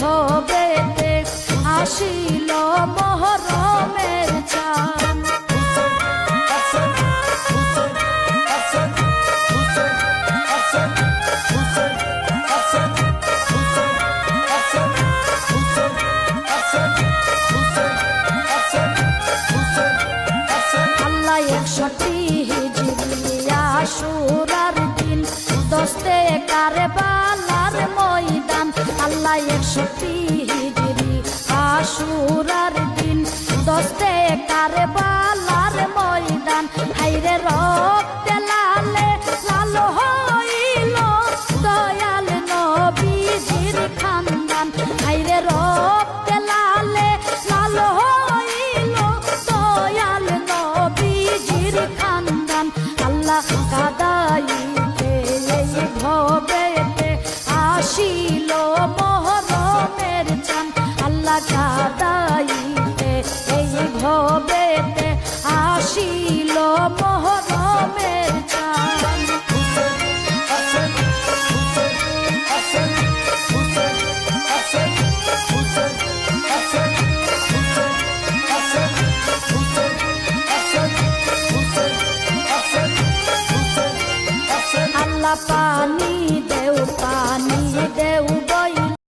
ভবেতে আসিল মহরমের চাঁদ। আল্লাহ 61 হিজরি আশুরার দিন দস্তে কারবালার ময়দান। আল্লাহ 61 হিজরি আশুরার দিন দস্তে কারবালার ময়দান। হাইরে রক্তে লালে লাল হইল দয়াল নবীজির খানদান। হাইরে রক্তে লালে লাল হইল দয়াল নবীজির খানদান। আল্লাহ কাদাইতে এই ভবেতে আসিল মহরমের চাঁদ। আল্লাহ কাদাইতে এই ভবেতে আসিল মহরমের চাঁদ। আল্লাহ পানি দেও পানি